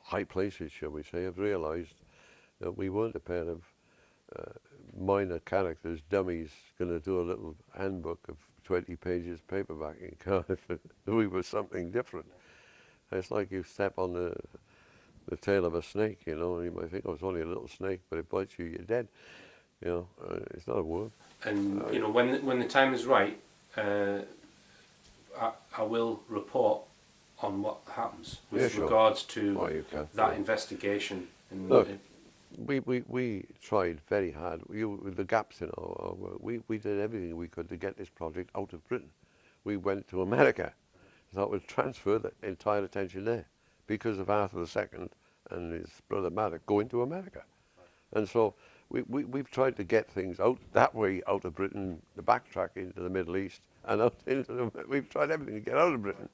high places, shall we say, have realised that we weren't a pair of minor characters, dummies, going to do a little handbook of 20 pages paperback in Cardiff. We were something different. It's like you step on the tail of a snake, you know, and you might think, oh, it's only a little snake, but it bites you, you're dead. You know, it's not a word. And you know, when the time is right, I will report on what happens with regards to that investigation. And look, we tried very hard. With the gaps in our work, we did everything we could to get this project out of Britain. We went to America, thought we'd transfer the entire attention there because of Arthur II and his brother Maddox going to America, and so. We've tried to get things out that way, out of Britain, the backtrack into the Middle East, and out into we've tried everything to get out of Britain,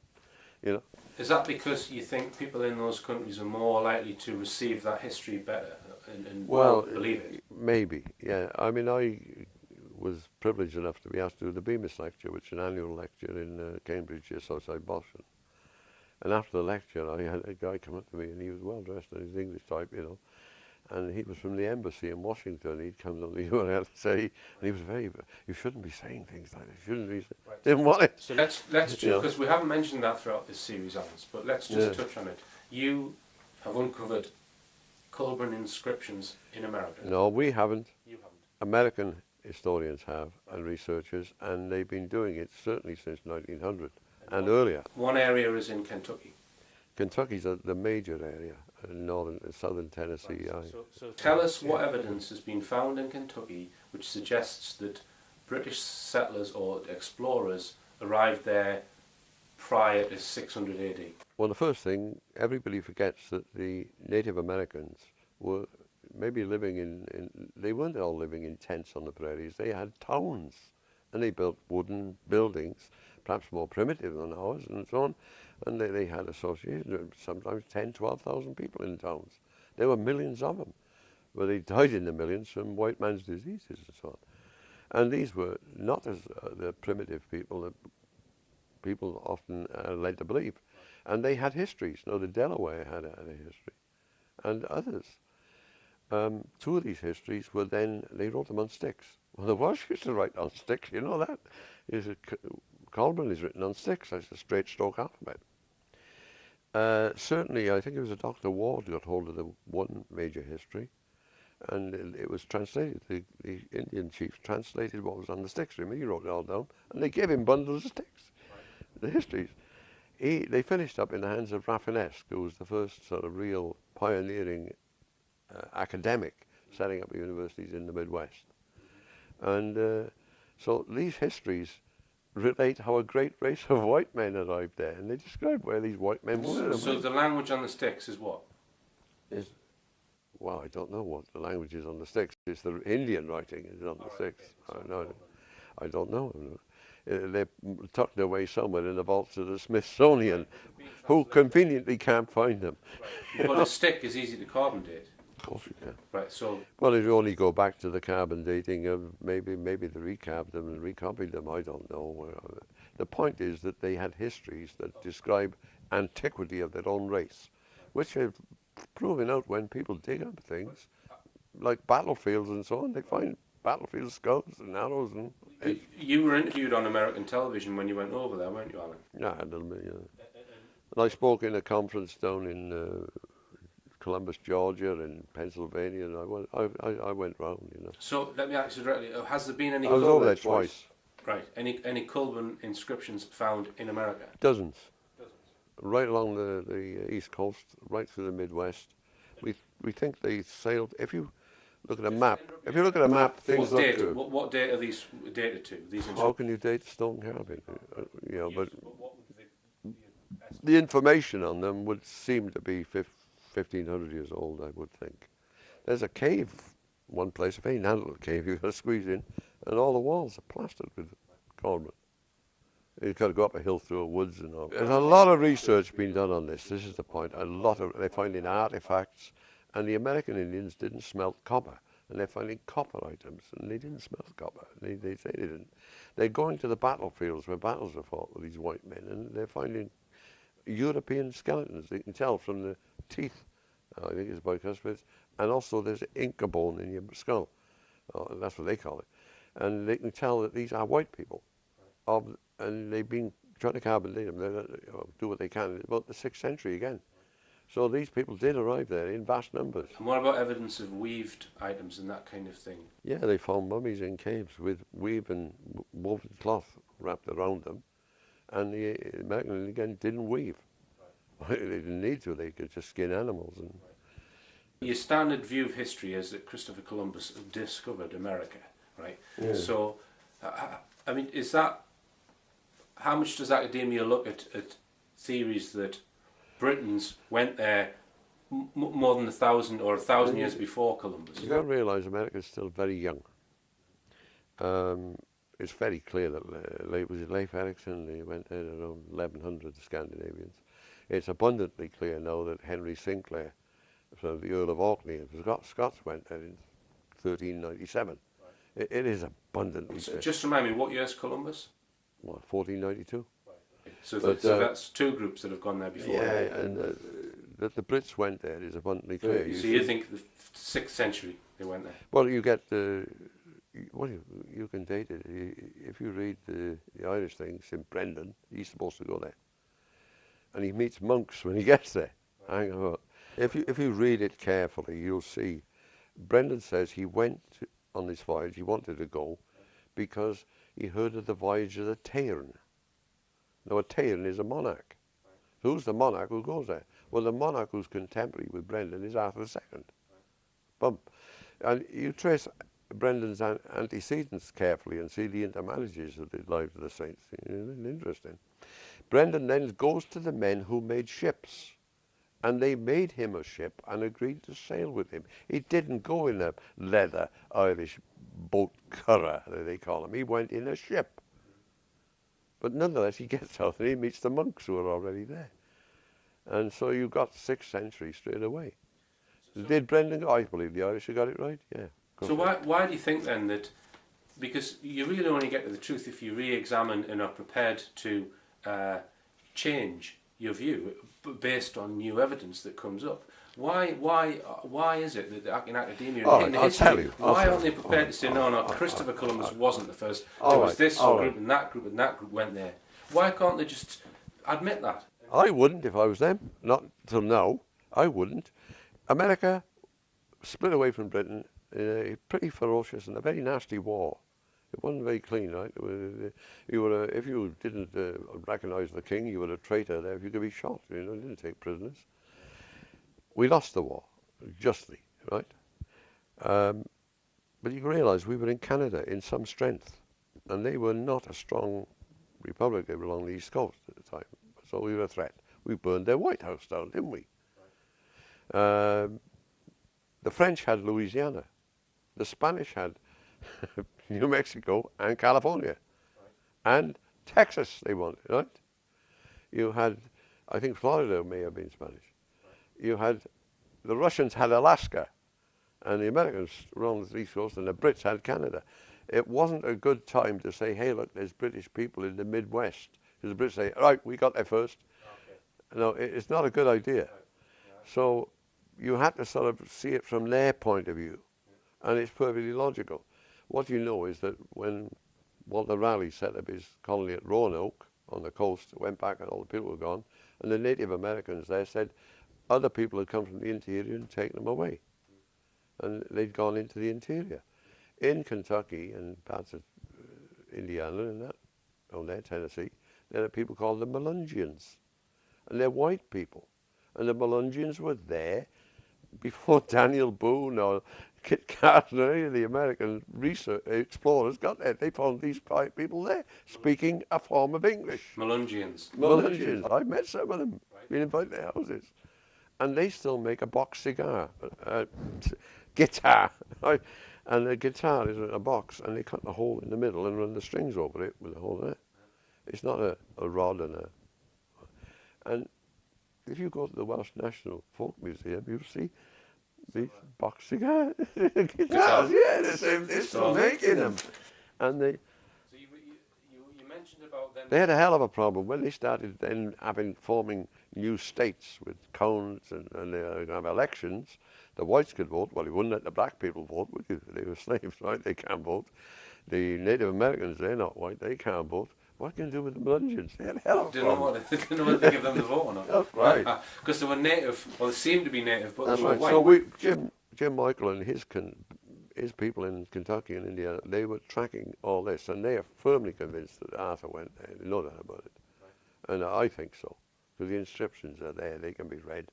you know. Is that because you think people in those countries are more likely to receive that history better and well, believe it? Maybe, yeah. I mean, I was privileged enough to be asked to do the Bemis lecture, which is an annual lecture in Cambridge, just outside Boston. And after the lecture, I had a guy come up to me, and he was well dressed in his English type, you know. And he was from the embassy in Washington. He'd come to the URL to say, and he was very, you shouldn't be saying things like this. You shouldn't be saying, right. Didn't want it. So let's because we haven't mentioned that throughout this series, Alan, but let's just touch on it. You have uncovered Colburn inscriptions in America. No, we haven't. You haven't. American historians have, and researchers, and they've been doing it certainly since 1900 and earlier. One area is in Kentucky. Kentucky's the major area. Northern, southern Tennessee. Right. So tell us what evidence has been found in Kentucky which suggests that British settlers or explorers arrived there prior to 600 AD. Well, the first thing, everybody forgets that the Native Americans were maybe living they weren't all living in tents on the prairies. They had towns, and they built wooden buildings, perhaps more primitive than ours, and so on. And they had associations, sometimes 10, 12,000 people in towns. There were millions of them, but they died in the millions from white man's diseases and so on. And these were not as the primitive people that people often are led to believe. And they had histories. You know, the Delaware had a history, and others. Two of these histories were then, they wrote them on sticks. Well, the Welsh used to write on sticks, you know that? Colburn is written on sticks, that's a straight stroke alphabet. Certainly, I think it was a Dr. Ward got hold of the one major history, and it was translated. The Indian chief translated what was on the sticks. Remember, he wrote it all down, and they gave him bundles of sticks, the histories. They finished up in the hands of Rafinesque, who was the first sort of real pioneering academic setting up universities in the Midwest. And so these histories relate how a great race of white men arrived there, and they describe where these white men were. So the language on the sticks is what? Well, I don't know what the language is on the sticks. It's the Indian writing is on the sticks. I don't know. They're tucked away somewhere in the vaults of the Smithsonian, who conveniently can't find them. Right. But a stick is easy to carbon date. Of course you can. Right, so... Well, if you only go back to the carbon dating of maybe they recabbed them and recopied them, I don't know. The point is that they had histories that describe antiquity of their own race, which have proven out when people dig up things, like battlefields and so on. They find battlefield skulls and arrows. And you were interviewed on American television when you went over there, weren't you, Alan? Yeah, a little bit, yeah. And I spoke in a conference down in Columbus, Georgia, and Pennsylvania, and I went round, you know. So let me ask you directly: has there been any? I was over there twice. Right. Any Culben inscriptions found in America? Dozens. Dozens. Right along the East Coast, right through the Midwest. We think they sailed. If you look at a map, things What look date? good. What date are these dated to? These How can you date stone carving? You know, Yes, but what would the estimate? the information on them would seem to be 1,500 years old, I would think. There's a cave, one place, a very narrow little cave you've got to squeeze in, and all the walls are plastered with Coleman. You've got to go up a hill through the woods and all. There's a lot of research being done on this. This is the point. They're finding artifacts, and the American Indians didn't smelt copper, and they're finding copper items, and they didn't smelt copper. They say they didn't. They're going to the battlefields where battles are fought with these white men, and they're finding European skeletons. You can tell from the teeth, I think it's bicuspids, and also there's Inca bone in your skull. That's what they call it. And they can tell that these are white people. And they've been trying to carbon date them, do what they can, about the 6th century again. So these people did arrive there in vast numbers. And what about evidence of weaved items and that kind of thing? Yeah, they found mummies in caves with woven cloth wrapped around them. And the Americans, again, didn't weave. Right. They didn't need to, they could just skin animals. And Your standard view of history is that Christopher Columbus discovered America, right? Yeah. So, I mean, how much does academia look at theories that Britons went there more than 1,000 years before Columbus? You've got to realise America is still very young. It's very clear that Leif Erikson, he went there around 1100, the Scandinavians. It's abundantly clear now that Henry Sinclair, so the Earl of Orkney, the Scots went there in 1397. Right. It is abundantly clear. Just remind me, what year's Columbus? What, 1492? Right. So that's two groups that have gone there before. Yeah, and that the Brits went there is abundantly clear. So you think the 6th century they went there? Well, you get you can date it. If you read the Irish thing, St. Brendan, he's supposed to go there. And he meets monks when he gets there. Right. Hang on. If you read it carefully, you'll see. Brendan says he went on this voyage, he wanted to go, because he heard of the voyage of the Tairn. Now a Tairn is a monarch. Who's the monarch who goes there? Well, the monarch who's contemporary with Brendan is Arthur II. Bump. And you trace Brendan's antecedents carefully and see the intermarriages of the lives of the saints. Interesting. Brendan then goes to the men who made ships, and they made him a ship and agreed to sail with him. He didn't go in a leather Irish boat curragh, they call him. He went in a ship. But nonetheless, he gets out and he meets the monks who are already there. And so you got 6th century straight away. Did Brendan go? I believe the Irish have got it right, yeah. So why do you think then that, because you really only get to the truth if you re-examine and are prepared to change your view based on new evidence that comes up. Why is it that in academia and in history, why aren't they prepared to say, no, Christopher Columbus wasn't the first, there was this group and that group and that group went there. Why can't they just admit that? I wouldn't if I was them, not till now, I wouldn't. America split away from Britain in a pretty ferocious and a very nasty war. It wasn't very clean, right? If you didn't recognise the king, you were a traitor there. If you could be shot, you didn't take prisoners. We lost the war, justly, right? But you realise we were in Canada in some strength, and they were not a strong republic. They were along the East Coast at the time, so we were a threat. We burned their White House down, didn't we? The French had Louisiana. The Spanish had New Mexico and California. And Texas they wanted, right? You had, I think Florida may have been Spanish. You had, the Russians had Alaska, and the Americans were on the East Coast, and the Brits had Canada. It wasn't a good time to say, hey, look, there's British people in the Midwest. Because the Brits say, right, we got there first. Okay. No, it's not a good idea. Right. Yeah. So you had to sort of see it from their point of view, and it's perfectly logical. What you know is that when Walter Raleigh set up his colony at Roanoke on the coast, went back and all the people were gone, and the Native Americans there said, other people had come from the interior and taken them away. And they'd gone into the interior. In Kentucky and parts of Indiana and that, down there, Tennessee, there are people called the Melungians. And they're white people. And the Melungians were there before Daniel Boone or Kit Carson or any of the American research explorers got there. They found these people there speaking a form of English. Melungians. Melungians. I met some of them. Been invited to their houses. And they still make a box cigar, guitar. Right? And the guitar is in a box, and they cut a hole in the middle and run the strings over it with a hole there. It's not a rod and a... And if you go to the Welsh National Folk Museum, you'll see these box cigar guitars. Yeah, they're still making them. And they... So you mentioned about them... They had a hell of a problem when they started then forming new states with cones and they were going to have elections. The whites could vote. Well, you wouldn't let the black people vote, would you? They were slaves, right? They can't vote. The Native Americans, they're not white. They can't vote. What can you do with the Melungians? They had a hell of a problem. Didn't know whether to give them the vote or not. That's right. Because they were native, well, they seemed to be native, but That's they were right. white. So Jim Michael and his people in Kentucky and Indiana, they were tracking all this, and they are firmly convinced that Arthur went there. They know that about it. Right. And I think so, because the inscriptions are there. They can be read.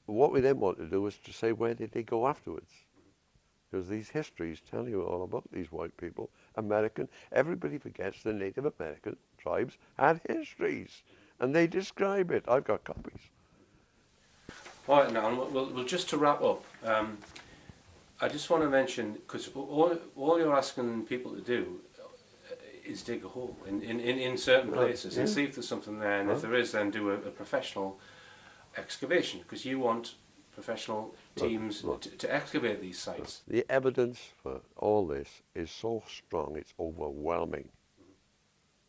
What we then want to do is to say, where did they go afterwards? Because these histories tell you all about these white people, American. Everybody forgets the Native American tribes had histories, and they describe it. I've got copies. All right, now, well, just to wrap up, I just want to mention, because all you're asking people to do is dig a hole in certain places and see if there's something there, and if there is, then do a professional excavation, because you want professional teams to excavate these sites. The evidence for all this is so strong, it's overwhelming.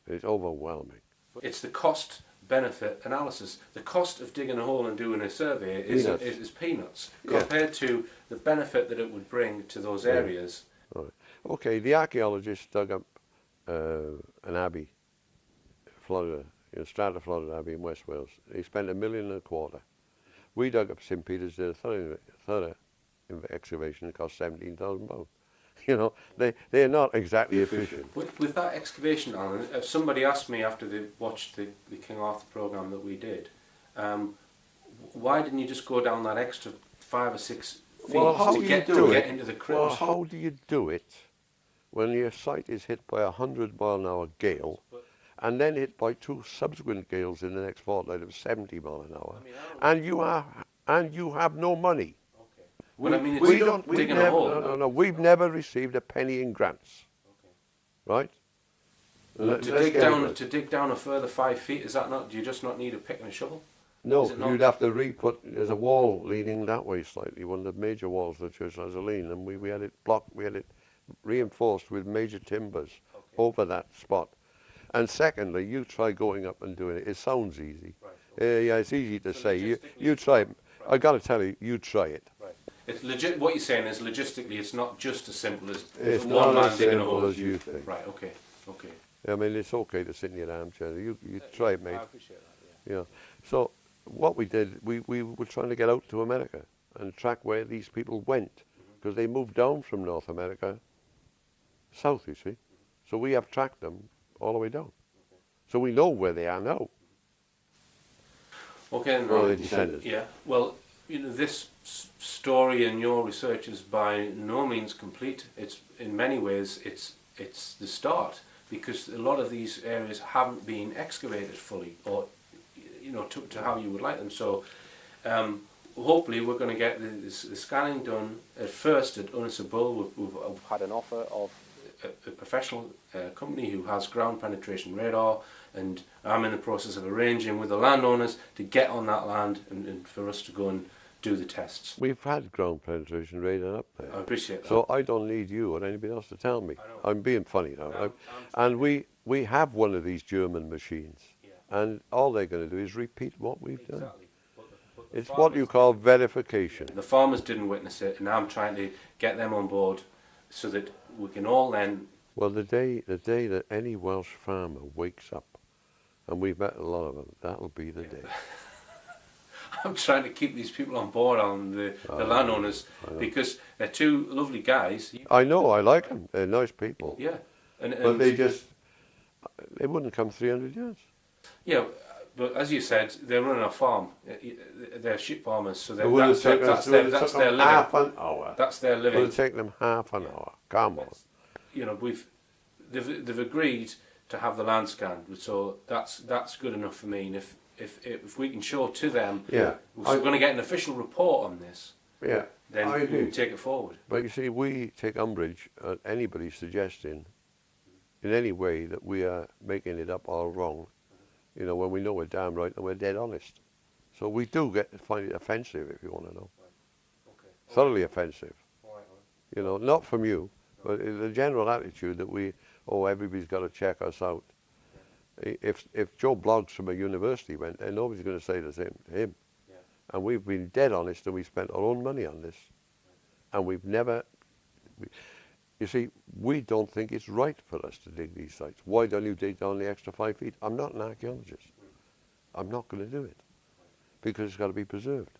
It's overwhelming. It's the cost-benefit analysis. The cost of digging a hole and doing a survey is peanuts compared to the benefit that it would bring to those areas. Right. Okay, the archaeologists dug up an abbey, Florida, Strata Florida Abbey in West Wales. They spent $1.25 million. We dug up St. Peter's, did a thorough excavation. It cost £17,000. You know, they're not exactly efficient. With that excavation, Alan, if somebody asked me after they watched the King Arthur programme that we did, why didn't you just go down that extra 5 or 6 feet to get into the crypt? Well, how do you do it when your site is hit by a 100-mile-an-hour gale, and then hit by 2 subsequent gales in the next fortnight of 70 miles an hour, and you have no money? Well, I mean, it's digging a hole. No, we've never received a penny in grants. Okay. Right? To dig down a further 5 feet, is that not? Do you just not need a pick and a shovel? No, you'd have to re-put. There's a wall leaning that way slightly. One of the major walls of the church has a lean, and we had it blocked. We had it reinforced with major timbers over that spot. And secondly, you try going up and doing it. It sounds easy. Right. Yeah, it's easy to say. You try it. Right. I got to tell you, you try it. Right. It's legit. What you're saying is logistically, it's not just as simple as it's one not man as digging a hole. simple as you think. Right. Okay. Okay. I mean, it's okay to sit in your armchair. You try it, mate. I appreciate that. Yeah. So what we did, we were trying to get out to America and track where these people went, because they moved down from North America south. You see, so we have tracked them all the way down. Okay. So we know where they are now. Okay. Well, they descended. Yeah. Well, you know, this story and your research is by no means complete. It's in many ways it's the start, because a lot of these areas haven't been excavated fully, or you know, to how you would like them. So hopefully we're going to get the scanning done at first at Unisabul. We've had an offer of a professional company who has ground penetration radar, and I'm in the process of arranging with the landowners to get on that land and for us to go and do the tests. We've had ground penetration radar up there. I appreciate that. So I don't need you or anybody else to tell me. I'm being funny now. And we have one of these German machines, and all they're going to do is repeat what we've done. But it's what you call verification. The farmers didn't witness it, and I'm trying to get them on board so that we can all then... Well, the day that any Welsh farmer wakes up, and we've met a lot of them, that'll be the day. I'm trying to keep these people on board, on the landowners, because they're two lovely guys. I know, I like them. They're nice people. Yeah, But they wouldn't come 300 yards. Yeah, but as you said, they're running a farm. They're sheep farmers, so That's their living. half an hour. That's their It living. would take them half an hour. Come on. You know, they've agreed to have the land scanned, so that's good enough for me. And if we can show to them, we're going to get an official report on this. Yeah, then we can take it forward. But you see, we take umbrage at anybody suggesting in any way that we are making it up all wrong, you know, when we know we're damn right and we're dead honest. So we do find it offensive, if you want to know. Okay. Thoroughly offensive. All right. You know, not from you, but the general attitude that everybody's got to check us out. If Joe Bloggs from a university went there, nobody's going to say the same to him. Yeah. And we've been dead honest and we spent our own money on this. And we've never... You see, we don't think it's right for us to dig these sites. Why don't you dig down the extra 5 feet? I'm not an archaeologist. I'm not going to do it because it's got to be preserved.